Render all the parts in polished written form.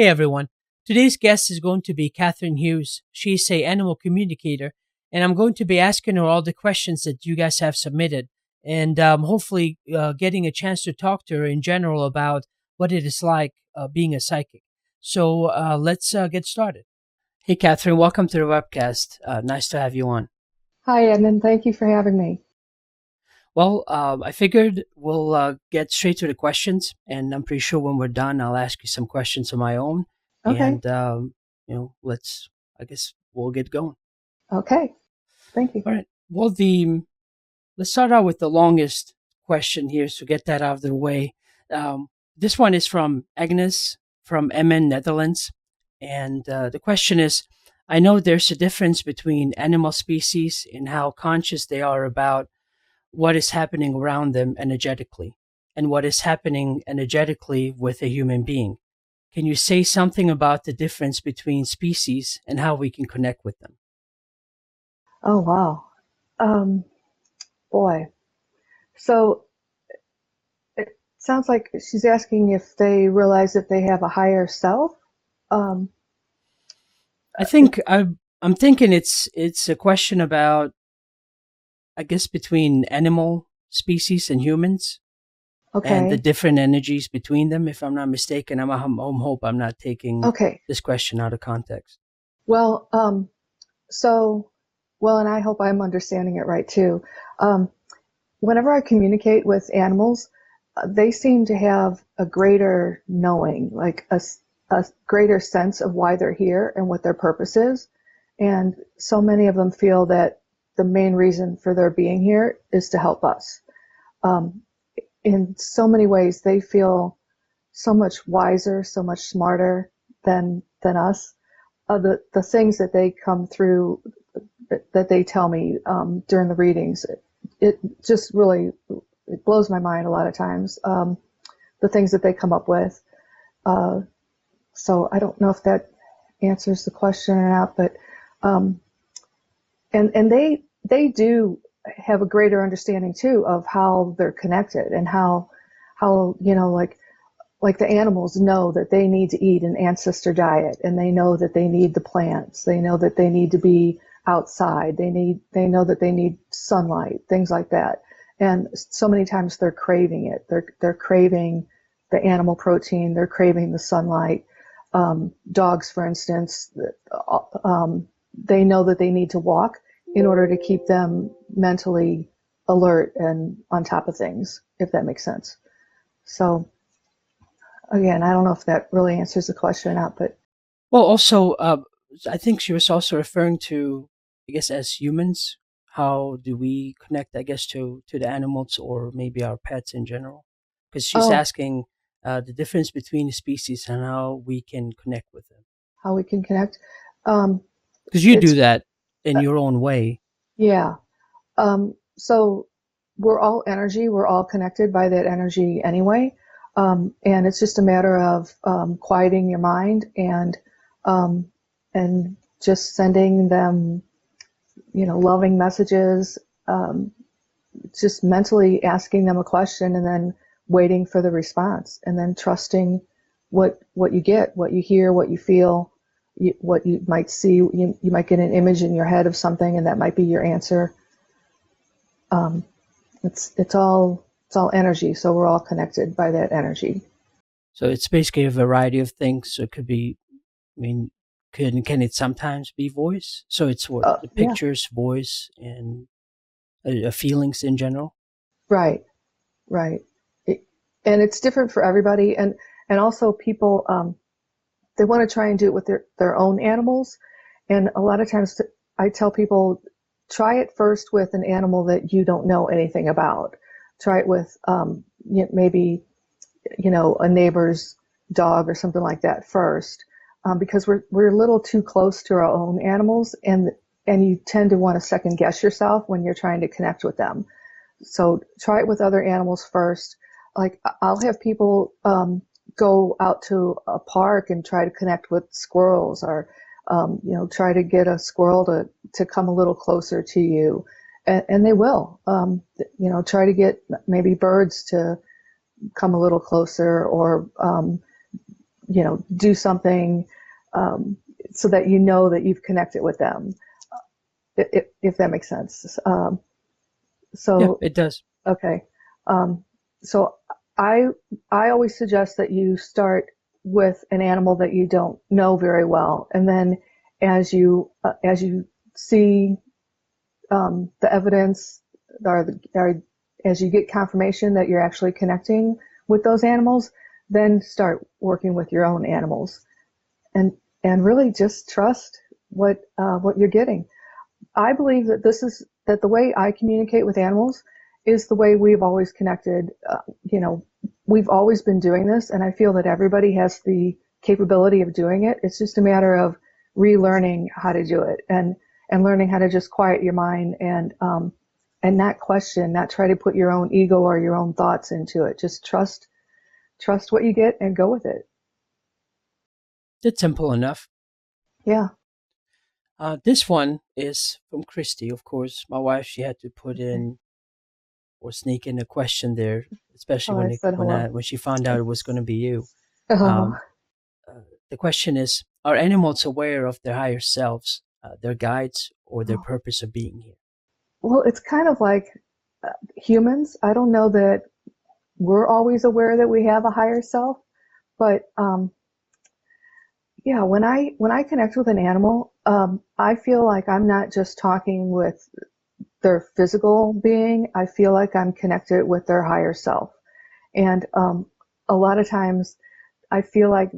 Hey everyone. Today's guest is going to be Catherine Hughes. She's a animal communicator, and I'm going to be asking her all the questions that you guys have submitted, and hopefully getting a chance to talk to her in general about what it is like being a psychic. So let's get started. Hey Catherine, welcome to the webcast. Nice to have you on. Hi, Edmund. Thank you for having me. Well, I figured we'll get straight to the questions, and I'm pretty sure when we're done, I'll ask you some questions of my own, Okay. and let's. I guess we'll get going. Okay. Thank you. All right. Well, the let's start out with the longest question here, so get that out of the way. This one is from Agnes from MN Netherlands, and the question is: I know there's a difference between animal species in how conscious they are about what is happening around them energetically and what is happening energetically with a human being. Can you say something about the difference between species and how we can connect with them? Oh, wow. Um, Boy. So it sounds like she's asking if they realize that they have a higher self. Um, I think I'm thinking it's a question about, I guess, between animal species and humans and the okay. different energies between them. If I'm not mistaken, I'm hope I'm not taking Okay. this question out of context. Well, so, well, and I hope I'm understanding it right too. Um, Whenever I communicate with animals, they seem to have a greater knowing, like a greater sense of why they're here and what their purpose is. And so many of them feel that the main reason for their being here is to help us. Um, in so many ways, they feel so much wiser, so much smarter than us. The things that they come through, that they tell me during the readings, it just really it blows my mind a lot of times. The things that they come up with. Uh, so I don't know if that answers the question or not, but um, and they do have a greater understanding too of how they're connected and how like the animals know that they need to eat an ancestor diet, and they know that they need the plants. They know that they need to be outside. They know that they need sunlight, things like that. And so many times they're craving it. They're craving the animal protein. They're craving the sunlight. Dogs, for instance, they know that they need to walk in order to keep them mentally alert and on top of things, if that makes sense. So again, I don't know if that really answers the question or not, but Well, also, I think she was also referring to, I guess, as humans, how do we connect, I guess, to the animals or maybe our pets in general? Because she's oh, asking the difference between the species and how we can connect with them. how we can connect. Um, Because you do it's that in your own way. Yeah. So we're all energy. We're all connected by that energy anyway. And it's just a matter of quieting your mind um, and just sending them, loving messages. Um, just mentally asking them a question and then waiting for the response, and then trusting what you get, what you hear, what you feel, what you might see. You might get an image in your head of something, and that might be your answer. Um, it's all energy, so we're all connected by that energy. So it's basically a variety of things. So it could be, I mean, can it sometimes be voice? So it's what the Yeah, pictures, voice, and feelings in general. right, right. It, and it's different for everybody, and also people, they want to try and do it with their own animals. And a lot of times I tell people, try it first with an animal that you don't know anything about. Try it with maybe a neighbor's dog or something like that first, because we're a little too close to our own animals, and you tend to want to second guess yourself when you're trying to connect with them. So try it with other animals first. Like I'll have people go out to a park and try to connect with squirrels, or try to get a squirrel to come a little closer to you, and they will. Try to get maybe birds to come a little closer, or do something so that you know that you've connected with them, if that makes sense. Yeah, So, it does. okay. Um, so I I always suggest that you start with an animal that you don't know very well, and then as you see the evidence, or as you get confirmation that you're actually connecting with those animals, then start working with your own animals, and and really just trust what you're getting. I believe that the way I communicate with animals is the way we've always connected. We've always been doing this, and I feel that everybody has the capability of doing it. It's just a matter of relearning how to do it, and learning how to just quiet your mind, and not question, not try to put your own ego or your own thoughts into it. Just trust what you get and go with it. It's simple enough. Yeah. This one is from Christy, of course. My wife, she had to put Okay. in or sneak in a question there, especially Oh, I said hello. when she found out it was going to be you. Oh, Um, the question is: are animals aware of their higher selves, their guides, or their purpose of being here? well, it's kind of like humans. I don't know that we're always aware that we have a higher self, but yeah, when I connect with an animal, I feel like I'm not just talking with their physical being. I feel like I'm connected with their higher self, and a lot of times I feel like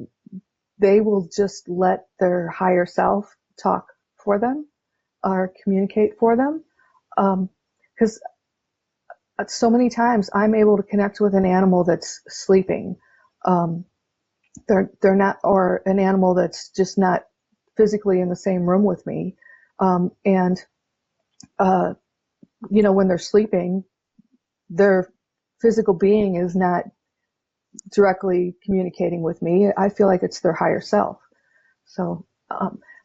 they will just let their higher self talk for them or communicate for them. Because so many times I'm able to connect with an animal that's sleeping. Um, they're not, or an animal that's just not physically in the same room with me. And uh, when they're sleeping, their physical being is not directly communicating with me. I feel like it's their higher self. So,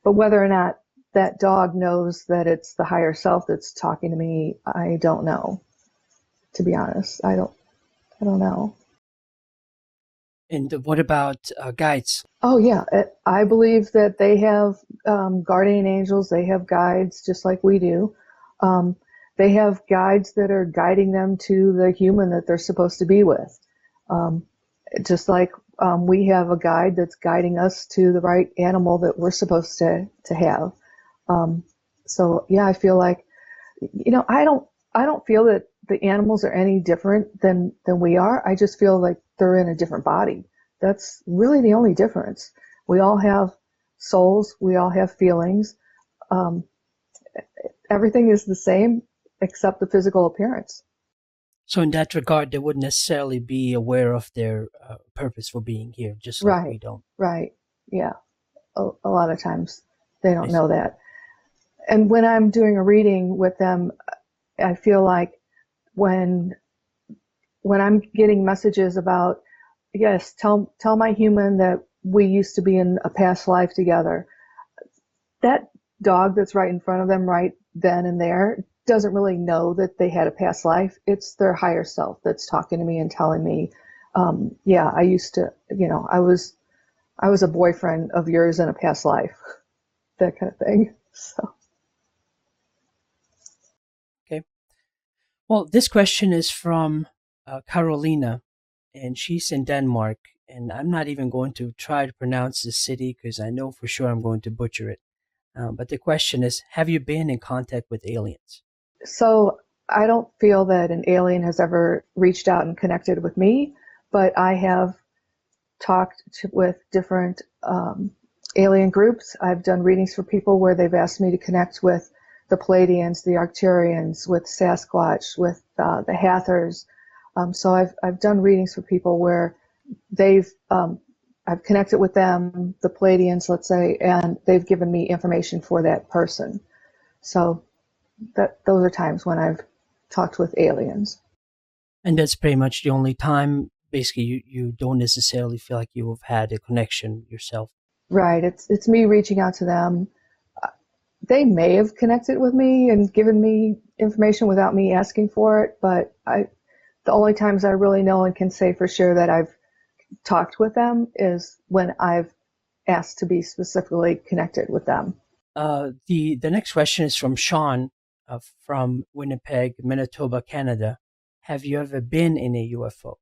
but whether or not that dog knows that it's the higher self that's talking to me, I don't know. To be honest, I don't know. And what about guides? Oh yeah, I believe that they have guardian angels. They have guides just like we do. Um, they have guides that are guiding them to the human that they're supposed to be with. Um, just like we have a guide that's guiding us to the right animal that we're supposed to have. Um, so yeah, I feel like I don't feel that the animals are any different than we are. I just feel like they're in a different body. That's really the only difference. We all have souls. We all have feelings. Um, Everything is the same except the physical appearance. So, in that regard, they wouldn't necessarily be aware of their purpose for being here, just like Right. we don't. Right. Yeah. A lot of times they I don't know see. that. And when I'm doing a reading with them, I feel like when when I'm getting messages about, yes, tell my human that we used to be in a past life together. That dog that's right in front of them right then and there doesn't really know that they had a past life. It's their higher self that's talking to me and telling me, yeah, I used to, I was a boyfriend of yours in a past life, that kind of thing. So, Okay. Well, this question is from Carolina, and she's in Denmark. And I'm not even going to try to pronounce the city because I know for sure I'm going to butcher it. But the question is: have you been in contact with aliens? so I don't feel that an alien has ever reached out and connected with me, but I have talked with different alien groups. I've done readings for people where they've asked me to connect with the Palladians, the Arcturians, with Sasquatch, with the Hathors. So I've done readings for people where they've I've connected with them, the Palladians, let's say, and they've given me information for that person. So that those are times when I've talked with aliens. And that's pretty much the only time, basically, you don't necessarily feel like you have had a connection yourself. Right. It's me reaching out to them. They may have connected with me and given me information without me asking for it, but the only times I really know and can say for sure that I've talked with them is when I've asked to be specifically connected with them. The next question is from Sean from Winnipeg, Manitoba, Canada. Have you ever been in a UFO?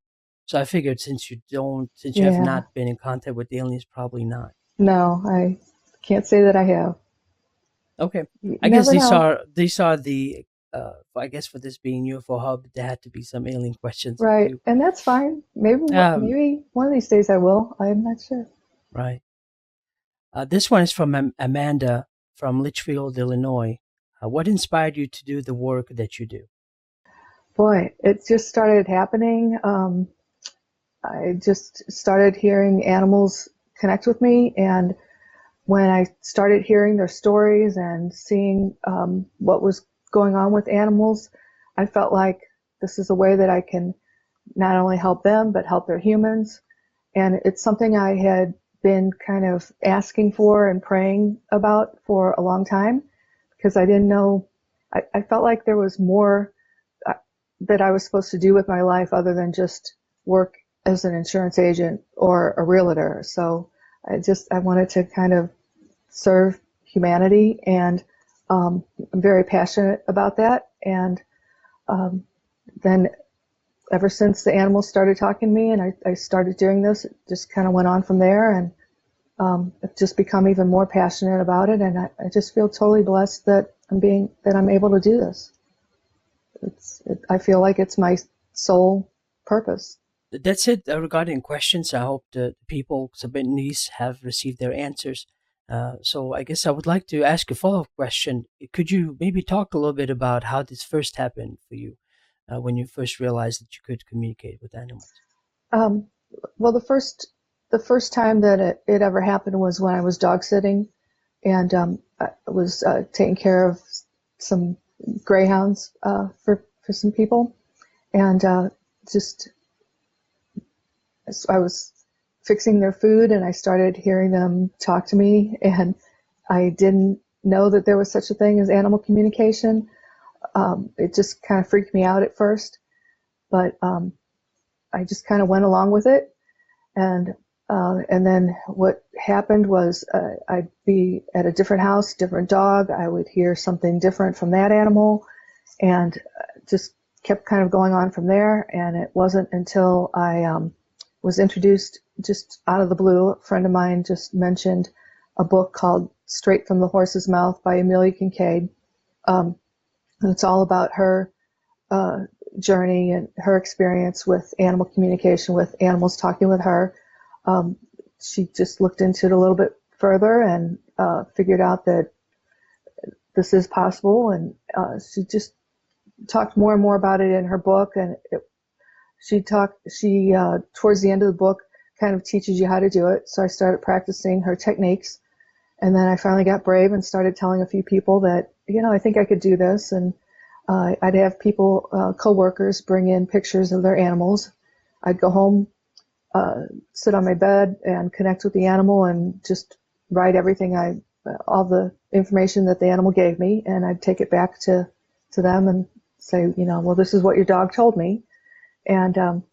So I figured since you have Yeah, not been in contact with aliens, probably not. no, I can't say that I have. Okay, You I guess never know. these are the. I guess for this being UFO hub, there had to be some alien questions for Right, you. and that's fine. Maybe Um, maybe one of these days I will. I'm not sure. right. This one is from Amanda from Litchfield, Illinois. What inspired you to do the work that you do? Boy, it just started happening. I just started hearing animals connect with me, and when I started hearing their stories and seeing what was going on with animals, I felt like this is a way that I can not only help them but help their humans. And it's something I had been kind of asking for and praying about for a long time because I didn't know. I felt like there was more uh, that I was supposed to do with my life other than just work as an insurance agent or a realtor. So I wanted to kind of serve humanity, and I'm very passionate about that. And um, then ever since the animals started talking to me and I started doing this, it just kind of went on from there. And I've just become even more passionate about it. And I just feel totally blessed that I'm able to do this. I feel like it's my sole purpose. That's it regarding questions. I hope the people submitting these have received their answers. So I guess I would like to ask a follow-up question. Could you maybe talk a little bit about how this first happened for you, when you first realized that you could communicate with animals? Um, well, the first time that it ever happened was when I was dog sitting, and I was taking care of some greyhounds for some people, and just I was fixing their food, and I started hearing them talk to me, and I didn't know that there was such a thing as animal communication. It just kind of freaked me out at first, but I just kind of went along with it. And then what happened was I'd be at a different house, different dog. I would hear something different from that animal, and just kept kind of going on from there. And it wasn't until I was introduced just out of the blue. A friend of mine just mentioned a book called Straight from the Horse's Mouth by Amelia Kincaid. Um, and it's all about her uh, journey and her experience with animal communication, with animals talking with her. Um, she just looked into it a little bit further and figured out that this is possible. And she just talked more and more about it in her book. And she towards the end of the book kind of teaches you how to do it. So I started practicing her techniques. And then I finally got brave and started telling a few people that, I think I could do this. And I'd have people, coworkers, bring in pictures of their animals. I'd go home, sit on my bed and connect with the animal and just write all the information that the animal gave me, and I'd take it back to them and say, well, this is what your dog told me, and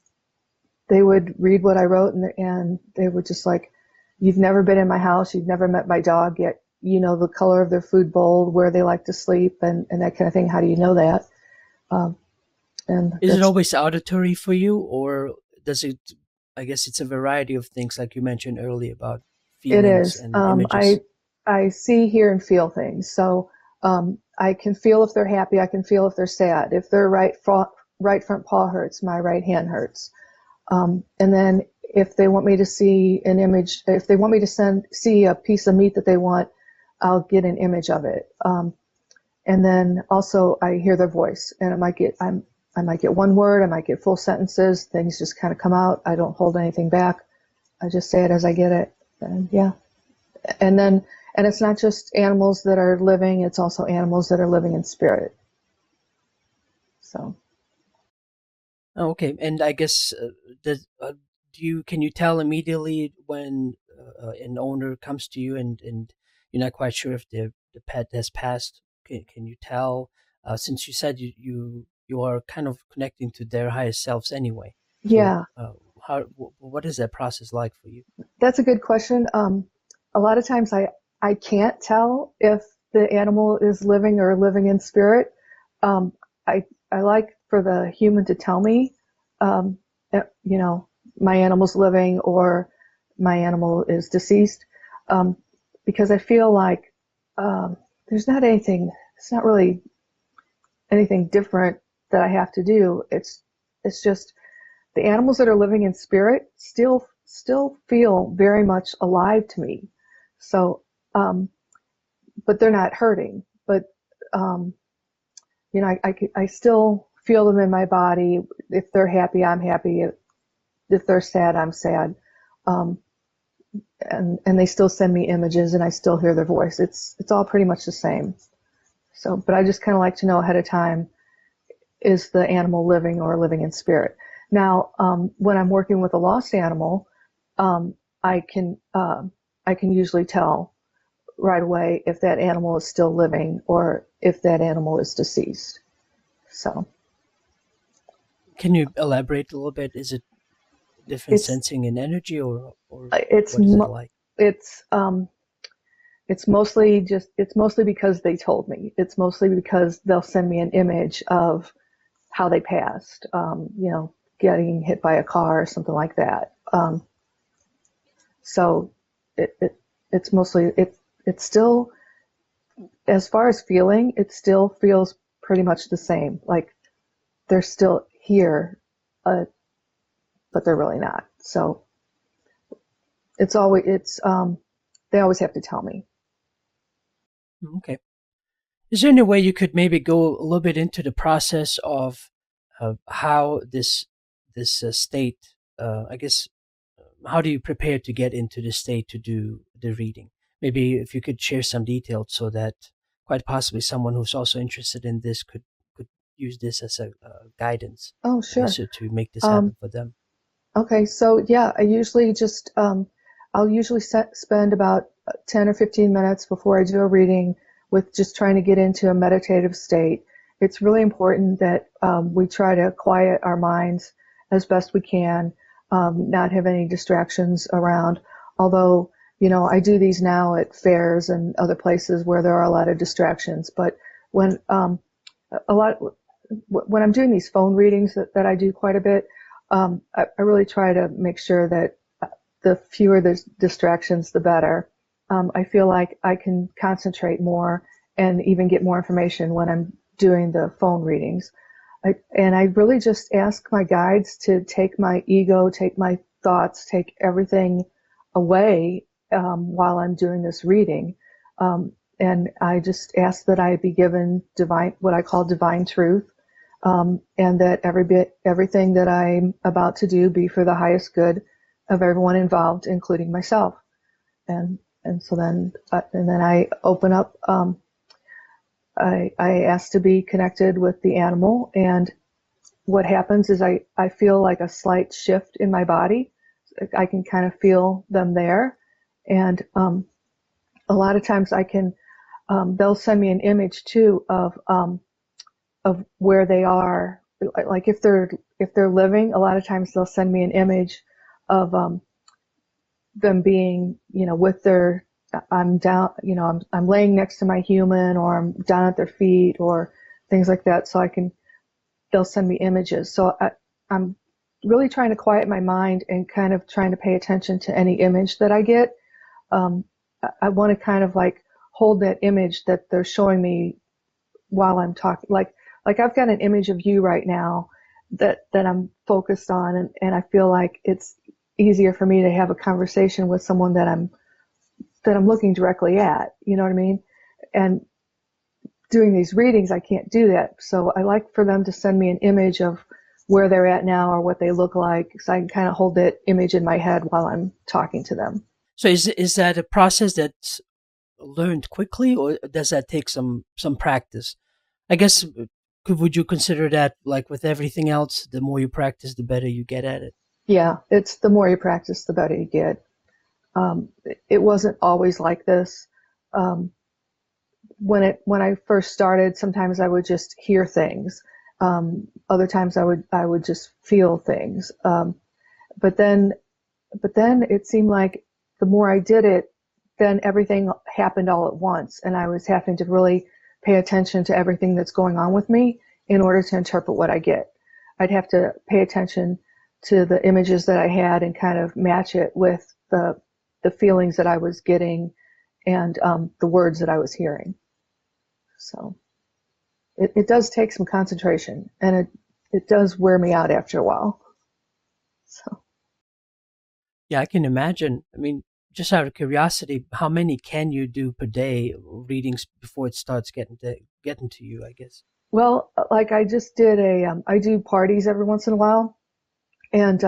they would read what I wrote, and they were just like, you've never been in my house, you've never met my dog, yet you know the color of their food bowl, where they like to sleep, and that kind of thing. How do you know that? Um, and Is it that's always auditory for you, or does it? I guess it's a variety of things, like you mentioned earlier about It feelings is. and images. I see, hear, and feel things. So I can feel if they're happy. I can feel if they're sad. If their right front paw hurts, my right hand hurts. And then if they want me to see an image, if they want me to see a piece of meat that they want, I'll get an image of it. And then also I hear their voice, and I might get one word, I might get full sentences. Things just kind of come out. I don't hold anything back. I just say it as I get it. And yeah. And then, and it's not just animals that are living, it's also animals that are living in spirit. So, Oh, okay, and I guess do you can you tell immediately when an owner comes to you and you're not quite sure if the pet has passed? Can you tell, since you said you are kind of connecting to their higher selves anyway? So yeah, what is that process like for you? That's a good question. A lot of times I can't tell if the animal is living or living in spirit. Um, I like for the human to tell me, um, you know, my animal's living or my animal is deceased, um, because I feel like there's not anything. It's not really anything different that I have to do. It's just the animals that are living in spirit still feel very much alive to me. So, um, but they're not hurting. But um, I still feel them in my body. If they're happy, I'm happy. If they're sad, I'm sad. Um, and they still send me images, and I still hear their voice. It's all pretty much the same. So, but I just kind of like to know ahead of time, is the animal living or living in spirit? Now, when I'm working with a lost animal, um, I can I can usually tell right away if that animal is still living or if that animal is deceased. So Can you elaborate a little bit? Is it different it's sensing in energy, or it's what is it like? it's it's mostly because they told me. It's mostly because they'll send me an image of how they passed, getting hit by a car or something like that. So it, it it's mostly it's still, as far as feeling, it still feels pretty much the same. Like they're still here, uh, but they're really not. So they always have to tell me. Okay. Is there any way you could maybe go a little bit into the process of how this state? I guess how do you prepare to get into the state to do the reading? Maybe if you could share some details so that quite possibly someone who's also interested in this could use this as a guidance. Oh, I guess sure. to make this Um, happen for them. okay, so yeah, I'll usually spend about 10 or 15 minutes before I do a reading with just trying to get into a meditative state. It's really important that we try to quiet our minds as best we can, not have any distractions around. Although, I do these now at fairs and other places where there are a lot of distractions. But when a lot when I'm doing these phone readings that I do quite a bit, I really try to make sure that the fewer the distractions, the better. I feel like I can concentrate more and even get more information when I'm doing the phone readings. And I really just ask my guides to take my ego, take my thoughts, take everything away while I'm doing this reading. And I just ask that I be given divine, what I call divine truth, and that everything that I'm about to do be for the highest good of everyone involved, including myself. And so then I open up. I ask to be connected with the animal, and what happens is I feel like a slight shift in my body. I can kind of feel them there, and a lot of times I can. They'll send me an image too of where they are. Like if they're living, a lot of times they'll send me an image of them being, with their, I'm down, I'm laying next to my human, or I'm down at their feet, or things like that. So they'll send me images. So I'm really trying to quiet my mind and kind of trying to pay attention to any image that I get. Um, I want to kind of like hold that image that they're showing me while I'm talking. Like I've got an image of you right now that I'm focused on, and I feel like it's easier for me to have a conversation with someone that I'm looking directly at. You know what I mean? And doing these readings, I can't do that. So I like for them to send me an image of where they're at now or what they look like, so I can kind of hold that image in my head while I'm talking to them. So is that a process that's learned quickly, or does that take some practice? I guess would you consider that like with everything else, the more you practice, the better you get at it? Yeah, it's the more you practice, the better you get. It wasn't always like this. Um, when I first started, sometimes I would just hear things. Other times I would just feel things. But then, but then it seemed like the more I did it, then everything happened all at once, and I was having to really pay attention to everything that's going on with me in order to interpret what I get. I'd have to pay attention to the images that I had and kind of match it with the feelings that I was getting and the words that I was hearing. So it does take some concentration, and it does wear me out after a while. So Yeah, I can imagine. I mean, just out of curiosity, how many can you do per day readings before it starts getting to you? I guess. well, like I just did I do parties every once in a while, and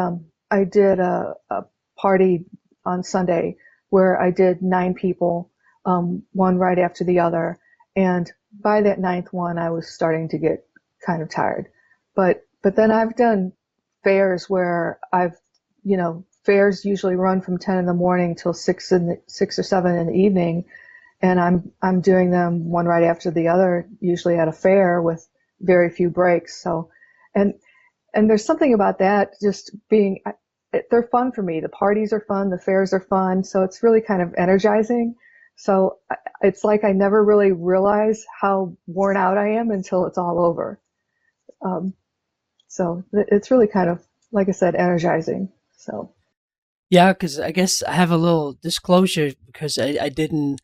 I did a party on Sunday where I did 9 people, one right after the other. And by that ninth one, I was starting to get kind of tired. But then I've done fairs where fairs usually run from 10 in the morning till 6 or 7 in the evening, and I'm doing them one right after the other, usually at a fair with very few breaks. So, and and there's something about that just being, they're fun for me. The parties are fun, the fairs are fun, so it's really kind of energizing. So it's like I never really realize how worn out I am until it's all over. Um, so it's really kind of, like I said, energizing. So, Yeah, because I guess I have a little disclosure because I didn't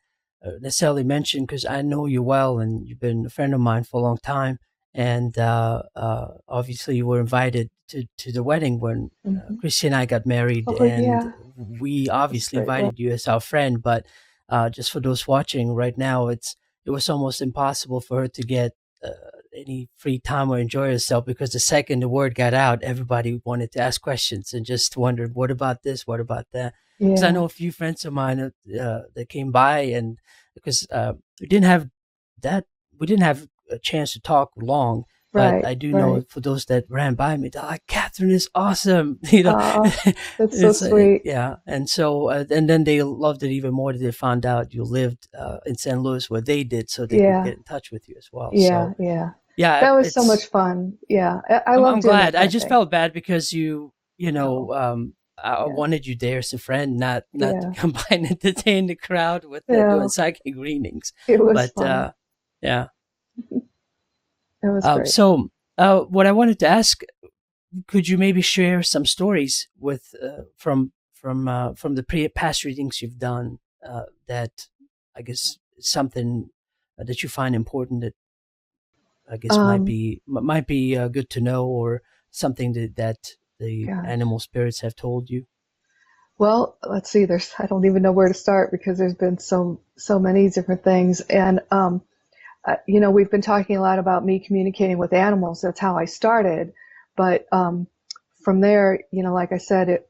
necessarily mention because I know you well and you've been a friend of mine for a long time. And obviously, you were invited to the wedding when mhm. Christy and I got married. Oh And yeah, we that's obviously great. Well, invited you as our friend. But just for those watching right now, it was almost impossible for her to get uh, any free time or enjoy herself because the second the word got out, everybody wanted to ask questions and just wondered, what about this? What about that? Because I yeah, know a few friends of mine that came by, and because we didn't have that, we didn't have a chance to talk long. But right, I do know right. for those that ran by me, they're like, Catherine is awesome. You know, That's so it's sweet. yeah. And so, and then they loved it even more that they found out you lived in St. Louis where they did, so they could Yeah, get in touch with you as well. yeah, So, yeah. yeah, That was so it's much fun. Yeah, I love I'm doing that glad. I kind of just thing. felt bad because you Oh, know, I yeah, wanted you there as a friend, not to yeah, come by and entertain the crowd with doing yeah. psychic readings. It was But fun. yeah. It was great. So what I wanted to ask, could you maybe share some stories with from the past readings you've done that I guess something that you find important that I guess Um, might be good to know, or something that the Gosh. animal spirits have told you. Well, let's see. I don't even know where to start because there's been so many different things, and we've been talking a lot about me communicating with animals. That's how I started, but from there, like I said,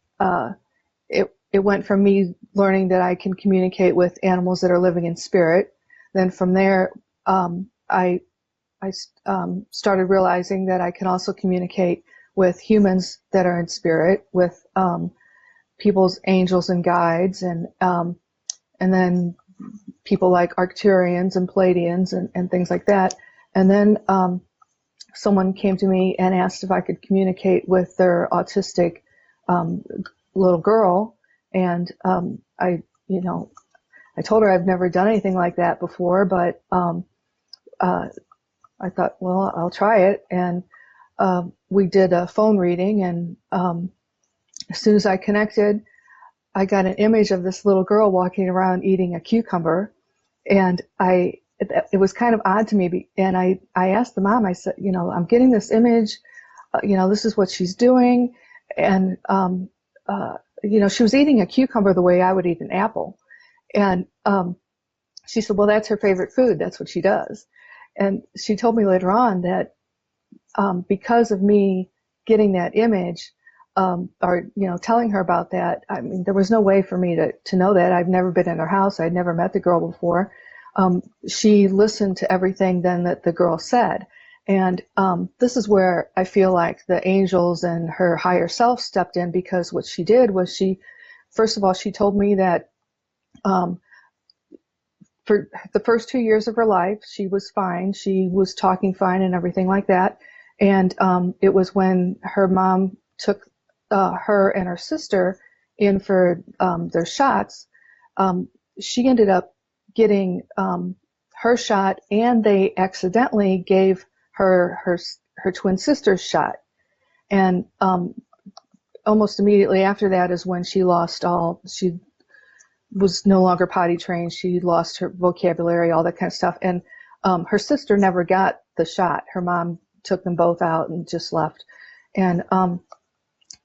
it went from me learning that I can communicate with animals that are living in spirit. Then from there, I started realizing that I can also communicate with humans that are in spirit, with people's angels and guides, and then people like Arcturians and Pleiadians and things like that. And then someone came to me and asked if I could communicate with their autistic um, little girl, and I told her I've never done anything like that before, but uh, I thought, well, I'll try it, and we did a phone reading, and as soon as I connected, I got an image of this little girl walking around eating a cucumber, and it was kind of odd to me, and I asked the mom. I said, I'm getting this image, this is what she's doing, and she was eating a cucumber the way I would eat an apple, and she said, well, that's her favorite food, that's what she does. And she told me later on that because of me getting that image, or telling her about that. I mean, there was no way for me to know that. I've never been in her house. I'd never met the girl before. She listened to everything then that the girl said, and this is where I feel like the angels and her higher self stepped in, because what she did was first of all, she told me that um, for the first 2 years of her life, she was fine. She was talking fine and everything like that. And it was when her mom took her and her sister in for their shots, she ended up getting her shot, and they accidentally gave her twin sister's shot. And almost immediately after that is when she lost all. She was no longer potty trained. She lost her vocabulary, all that kind of stuff. And her sister never got the shot. Her mom took them both out and just left. And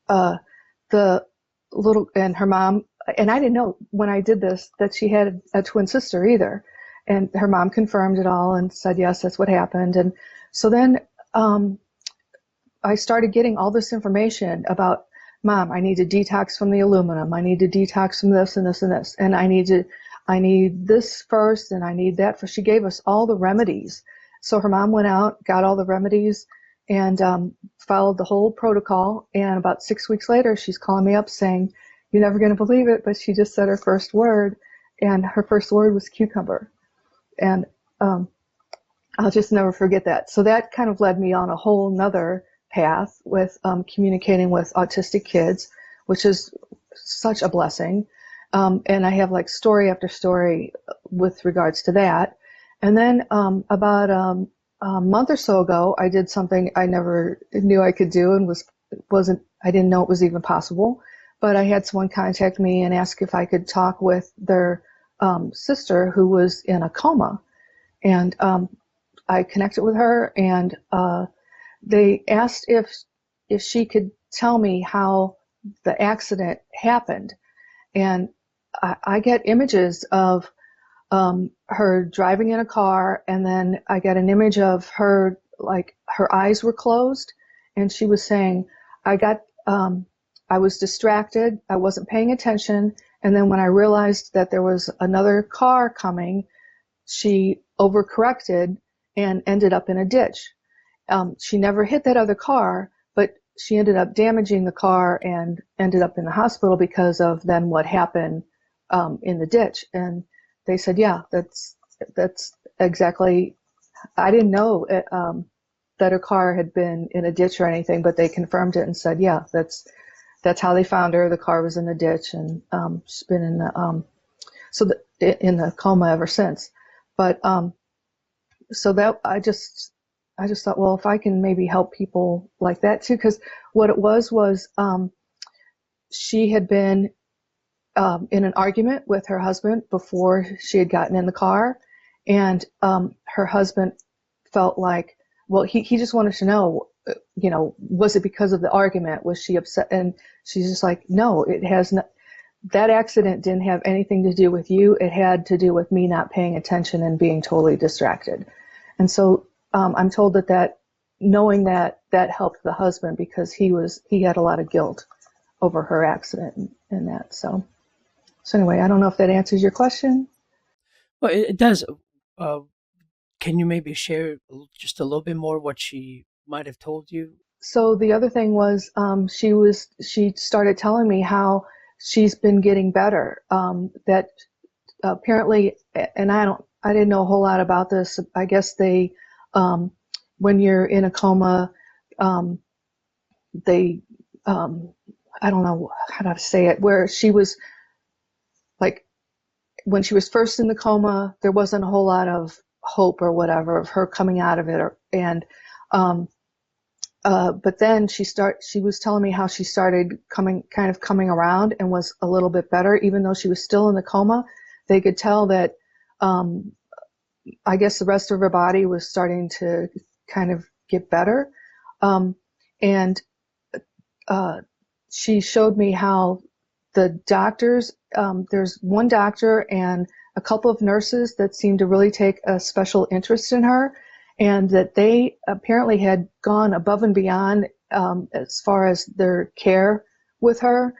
the little and her mom, and I didn't know when I did this that she had a twin sister either. And her mom confirmed it all and said, yes, that's what happened. And so then I started getting all this information about, Mom, I need to detox from the aluminum. I need to detox from this and this and this. And I need this first and I need that first. She gave us all the remedies. So her mom went out, got all the remedies, and followed the whole protocol. And about 6 weeks later, she's calling me up saying, you're never going to believe it, but she just said her first word, and her first word was cucumber. And I'll just never forget that. So that kind of led me on a whole nother path with communicating with autistic kids, which is such a blessing. And I have like story after story with regards to that. And then about a month or so ago, I did something I never knew I could do and I didn't know it was even possible. But I had someone contact me and ask if I could talk with their sister who was in a coma. And I connected with her, and they asked if she could tell me how the accident happened. And I get images of her driving in a car, and then I get an image of her, like her eyes were closed, and she was saying, I was distracted, I wasn't paying attention, and then when I realized that there was another car coming, she overcorrected and ended up in a ditch. She never hit that other car, but she ended up damaging the car and ended up in the hospital because of then what happened in the ditch. And they said, yeah, that's exactly. I didn't know that her car had been in a ditch or anything, but they confirmed it and said, yeah, that's how they found her. The car was in the ditch, and she's been in the in the coma ever since. But so that I just thought, well, if I can maybe help people like that too, because what it was she had been in an argument with her husband before she had gotten in the car, and her husband felt like, well, he just wanted to know, was it because of the argument? Was she upset? And she's just like, no, it has not. That accident didn't have anything to do with you. It had to do with me not paying attention and being totally distracted. And so I'm told that knowing that helped the husband, because he had a lot of guilt over her accident and that. So anyway, I don't know if that answers your question. Well, it does. Can you maybe share just a little bit more what she might have told you? So the other thing was she started telling me how she's been getting better. That apparently, and I didn't know a whole lot about this. I guess they, when you're in a coma, they, I don't know how to say it, where she was like, when she was first in the coma, there wasn't a whole lot of hope or whatever of her coming out of it. But then she was telling me how she started coming around and was a little bit better, even though she was still in the coma. They could tell that, I guess the rest of her body was starting to kind of get better. And she showed me how the doctors, there's one doctor and a couple of nurses that seemed to really take a special interest in her, and that they apparently had gone above and beyond as far as their care with her,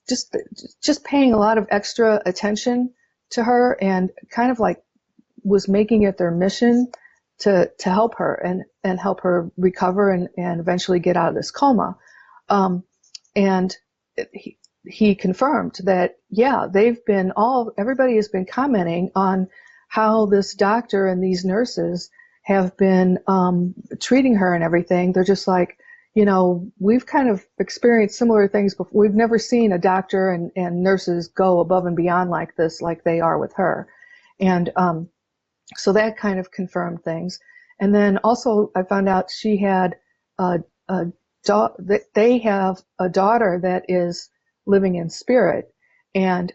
just paying a lot of extra attention to her, and kind of like was making it their mission to help her and help her recover and eventually get out of this coma. And he confirmed that, yeah, everybody has been commenting on how this doctor and these nurses have been treating her and everything. They're just like, we've kind of experienced similar things before. We've never seen a doctor and nurses go above and beyond like this, like they are with her. And so that kind of confirmed things. And then also I found out she had a that they have a daughter that is living in spirit. And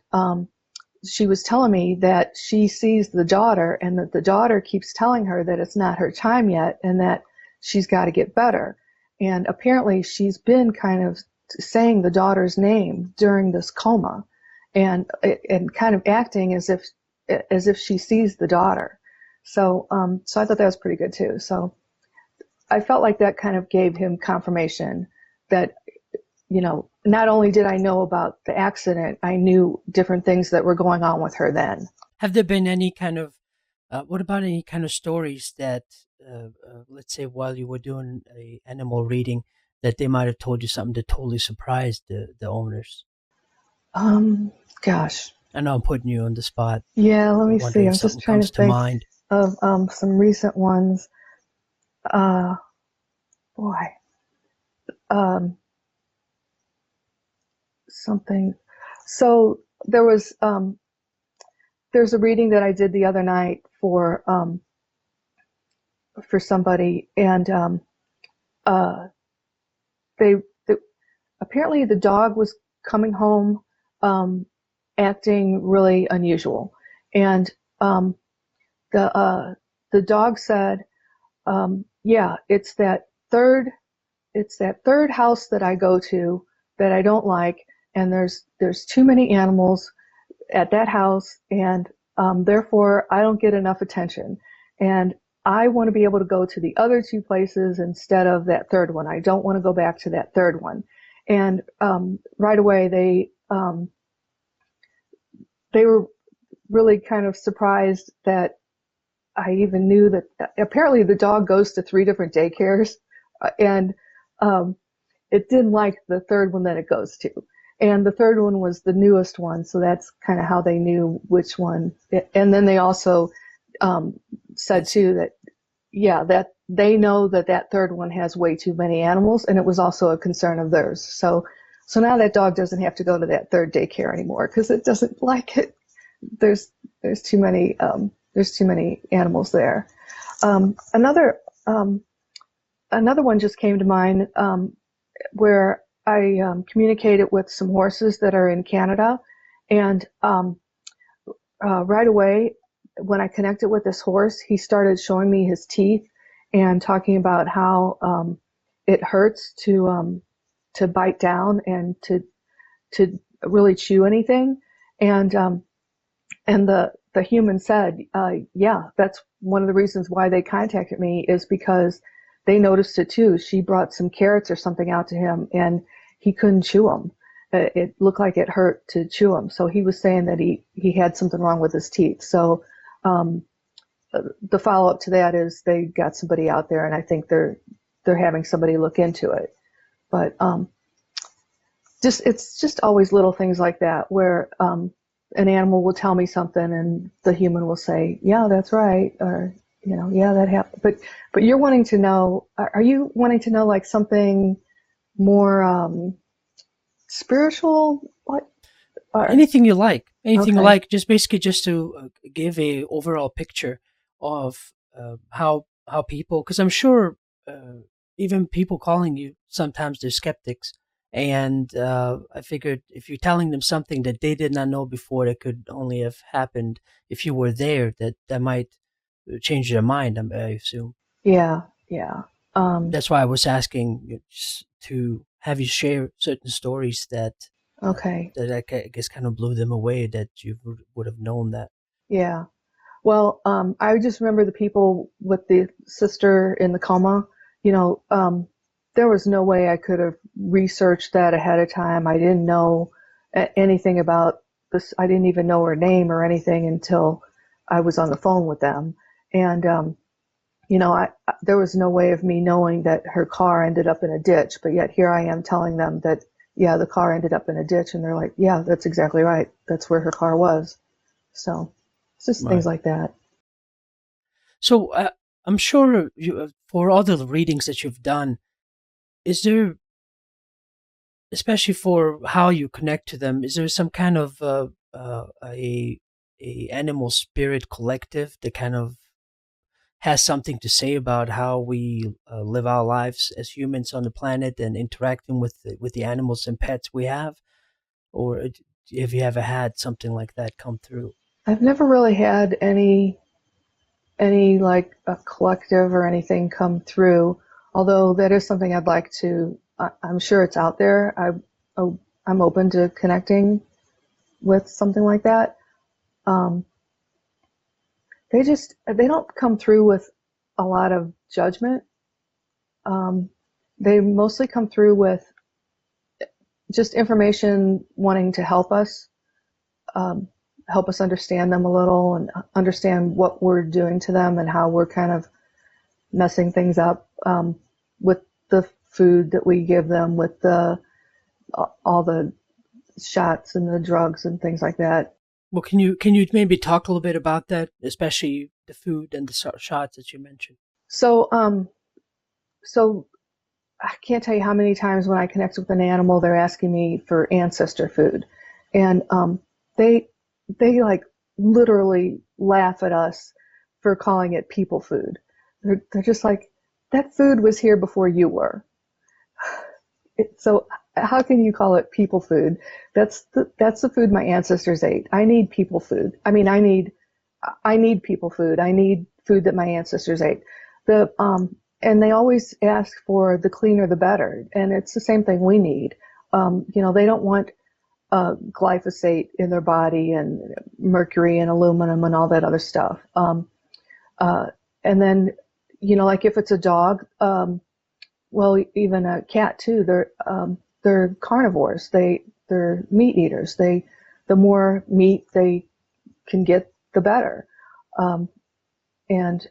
she was telling me that she sees the daughter and that the daughter keeps telling her that it's not her time yet and that she's got to get better. And apparently she's been kind of saying the daughter's name during this coma and kind of acting as if she sees the daughter. So I thought that was pretty good too. So I felt like that kind of gave him confirmation that, not only did I know about the accident, I knew different things that were going on with her then. Have there been any kind of, what about any kind of stories that, let's say, while you were doing a animal reading, that they might have told you something that totally surprised the owners? Um, Gosh. I know I'm putting you on the spot. Yeah, let I'm me see. wondering if I'm just something trying to comes to think mind. of some recent ones. Uh, Boy, um, something. So there's a reading that I did the other night for somebody, and uh, they, they apparently the dog was coming home, um, acting really unusual, and um, the uh, the dog said, "Yeah, it's that third house that I go to that I don't like, and there's too many animals at that house, and therefore I don't get enough attention. And I want to be able to go to the other two places instead of that third one. I don't want to go back to that third one." And right away they were really kind of surprised that I even knew that apparently the dog goes to three different daycares, and um, it didn't like the third one that it goes to. And the third one was the newest one, so that's kind of how they knew which one. And then they also um, I said see. too that, yeah, that they know that that third one has way too many animals, and it was also a concern of theirs. So now that dog doesn't have to go to that third daycare anymore because it doesn't like it. There's there's too many animals there. Um, another um, Another one just came to mind, where I communicated with some horses that are in Canada, and right away when I connected with this horse, he started showing me his teeth and talking about how it hurts to bite down and to really chew anything, and the human said, yeah, that's one of the reasons why they contacted me is because they noticed it too. She brought some carrots or something out to him, and he couldn't chew them. It looked like it hurt to chew them. So he was saying that he had something wrong with his teeth. So um, the follow up to that is they got somebody out there, and I think they're having somebody look into it. But it's just always little things like that where an animal will tell me something and the human will say, "Yeah, that's right," or "Yeah, that happened." But you're wanting to know. Are you wanting to know like something more spiritual? What? Or Anything you okay, like, just basically just to give a overall picture of how people, because I'm sure even people calling you sometimes they're skeptics, and I figured if you're telling them something that they did not know before that could only have happened if you were there, that might change their mind. I assume yeah, yeah, that's why I was asking you just to have you share certain stories okay, that I guess kind of blew them away, that you would have known that. yeah. Well, I just remember the people with the sister in the coma. You know, there was no way I could have researched that ahead of time. I didn't know anything about this. I didn't even know her name or anything until I was on the phone with them. And, there was no way of me knowing that her car ended up in a ditch, but yet here I am telling them that, yeah, the car ended up in a ditch. And they're like, yeah, that's exactly right. That's where her car was. So it's just things Right. like that. So I'm sure for all the readings that you've done, is there, especially for how you connect to them, is there some kind of a animal spirit collective that kind of has something to say about how we live our lives as humans on the planet and interacting with the animals and pets we have, or have you ever had something like that come through? I've never really had any like a collective or anything come through, although that is something I'd like to. I'm sure it's out there. I'm open to connecting with something like that. Um, they don't come through with a lot of judgment. Um, they mostly come through with just information, wanting to um, help us understand them a little and understand what we're doing to them and how we're kind of messing things up with the food that we give them, with the all the shots and the drugs and things like that. Well, can you maybe talk a little bit about that, especially the food and the shots that you mentioned? So so I can't tell you how many times when I connect with an animal, they're asking me for ancestor food, and they they like literally laugh at us for calling it people food. They're just like, that food was here before you were. So how can you call it people food? That's the food my ancestors ate. I need people food. I mean, I need people food. I need food that my ancestors ate. And they always ask for the cleaner the better, and it's the same thing we need. They don't want glyphosate in their body and mercury and aluminum and all that other stuff. Uh, and then, like if it's a dog, well, even a cat too. They're carnivores. They're meat eaters. The more meat they can get, the better. Um, and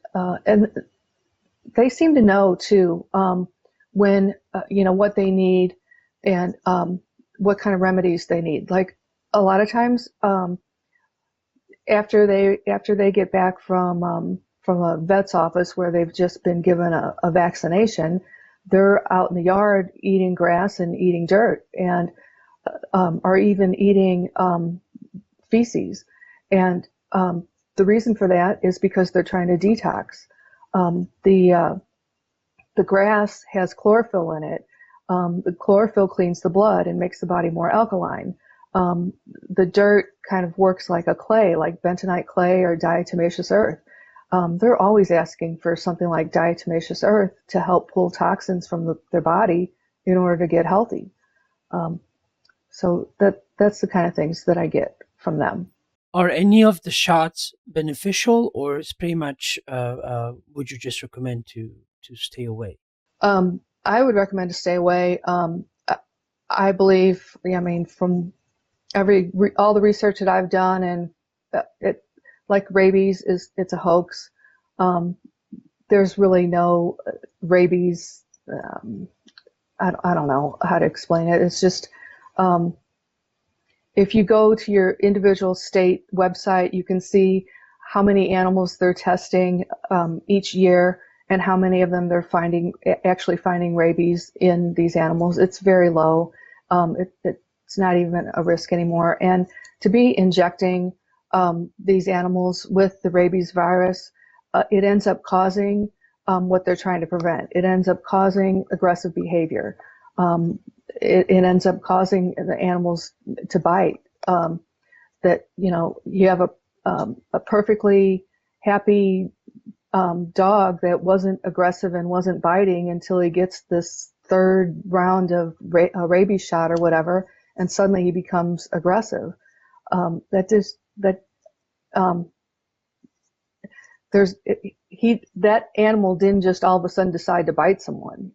they seem to know too, when what they need, and what kind of remedies they need. Like a lot of times, after they get back from a vet's office where they've just been given a vaccination, they're out in the yard eating grass and eating dirt, and or even eating feces. And the reason for that is because they're trying to detox. The grass has chlorophyll in it. The chlorophyll cleans the blood and makes the body more alkaline. The dirt kind of works like a clay, like bentonite clay or diatomaceous earth. They're always asking for something like diatomaceous earth to help pull toxins from their body in order to get healthy. Um, so that's the kind of things that I get from them. Are any of the shots beneficial, or is pretty much would you just recommend to stay away? I would recommend to stay away. I believe, I mean, from all the research that I've done, and it like rabies it's a hoax. Um, there's really no rabies. I don't know how to explain it. It's just um, if you go to your individual state website, you can see how many animals they're testing each year and how many of them they're actually finding rabies in these animals. It's very low. It's not even a risk anymore. And to be injecting these animals with the rabies virus, it ends up causing what they're trying to prevent. It ends up causing aggressive behavior. Um, it ends up causing the animals to bite. That you have a perfectly happy dog that wasn't aggressive and wasn't biting until he gets this third round of a rabies shot or whatever, and suddenly he becomes aggressive. That um, there's he that animal didn't just all of a sudden decide to bite someone.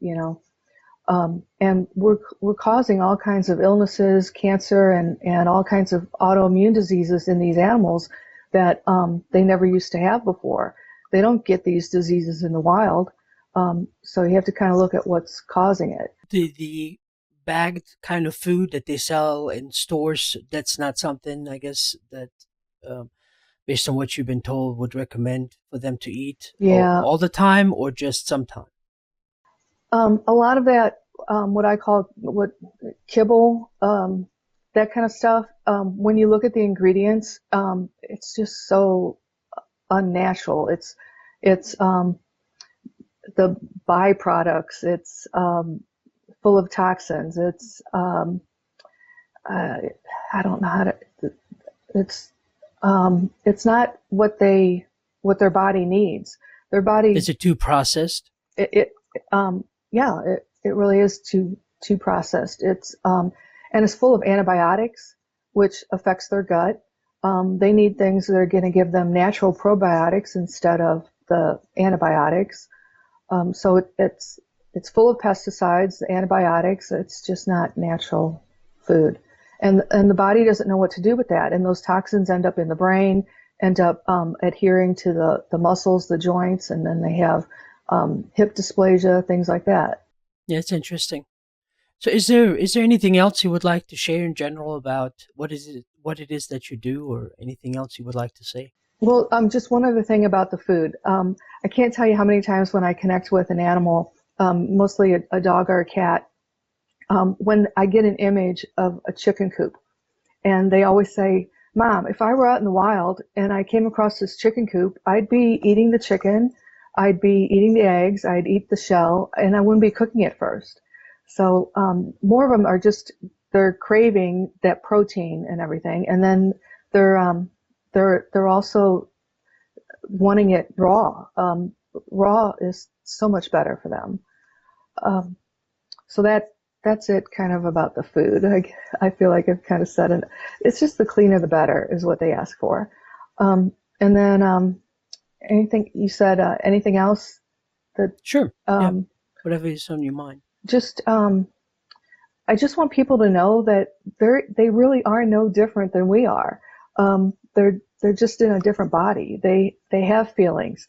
And we're causing all kinds of illnesses, cancer, and all kinds of autoimmune diseases in these animals that they never used to have before. They don't get these diseases in the wild, so you have to kind of look at what's causing it. The bagged kind of food that they sell in stores, that's not something, I guess, that um, based on what you've been told, would recommend for them to eat Yeah, all the time or just sometime. a lot of that. what I call what kibble, that kind of stuff. When you look at the ingredients, it's just so unnatural. It's the byproducts. It's full of toxins. Uh, I don't know how to. It's it's not what their body needs. Their body Is it too processed? it yeah, it really is too processed. And it's full of antibiotics, which affects their gut. They need things that are going to give them natural probiotics instead of the antibiotics. So it's full of pesticides, antibiotics. It's just not natural food, and the body doesn't know what to do with that. And those toxins end up in the brain, end up adhering to the muscles, the joints, and then they have hip dysplasia, things like that. Yeah, it's interesting. So is there anything else you would like to share in general about what it is that you do, or anything else you would like to say? Well, just one other thing about the food. I can't tell you how many times when I connect with an animal, mostly a dog or a cat, when I get an image of a chicken coop, and they always say, "Mom, if I were out in the wild and I came across this chicken coop, I'd be eating the chicken, I'd be eating the eggs, I'd eat the shell, and I wouldn't be cooking it first." So more of them are just they're craving that protein and everything, and then they're um, they're also wanting it raw. Raw is so much better for them. Um, so that's it kind of about the food. I feel like I've kind of said it. It's just the cleaner the better is what they ask for. And then anything you said, anything else that Sure. Yeah. um, Whatever is on your mind. just I just want people to know that they really are no different than we are. They're just in a different body. They have feelings.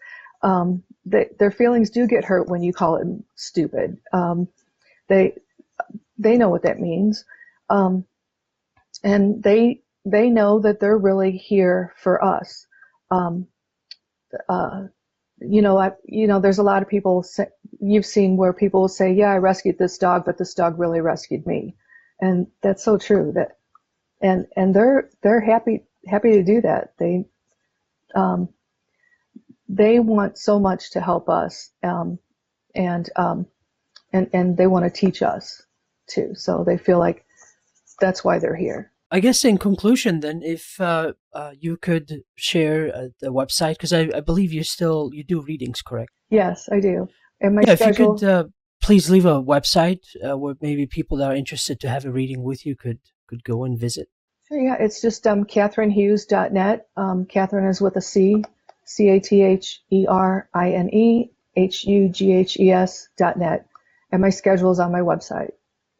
Their feelings do get hurt when you call it stupid. They they know what that means, um, and they know that they're really here for us. Um, uh, there's a lot of people you've seen where people say, "Yeah, I rescued this dog, but this dog really rescued me," and that's so true. And they're happy to do that. Um, they want so much to help us, and and they want to teach us too. So they feel like that's why they're here. I guess in conclusion, then, if you could share the website, because I believe you do readings, correct? Yes, I do. And my Yeah, if you could schedule, please leave a website where maybe people that are interested to have a reading with you could go and visit. sure, yeah, it's just CatherineHughes.net. Catherine is with a C, CatherineHughes.net. And my schedule is on my website.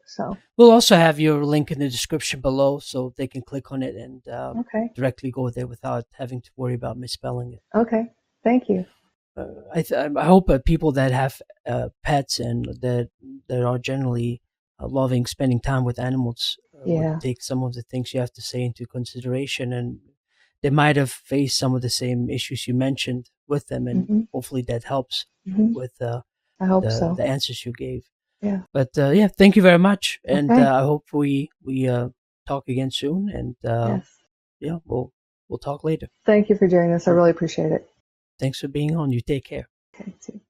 So, We'll also have your link in the description below, so they can click on it and okay, directly go there without having to worry about misspelling it. okay, thank you. I hope people that have pets and that are generally loving spending time with animals would Yeah. take some of the things you have to say into consideration, and they might have faced some of the same issues you mentioned with them, and hmm hopefully that helps hmm with I hope the so. answers you gave. Yeah. But yeah, thank you very much, and Okay. I hope we talk again soon, and Yes. yeah, we'll talk later. Thank you for doing this. I All right. really appreciate it. Thanks for being on. You take care. Okay, too.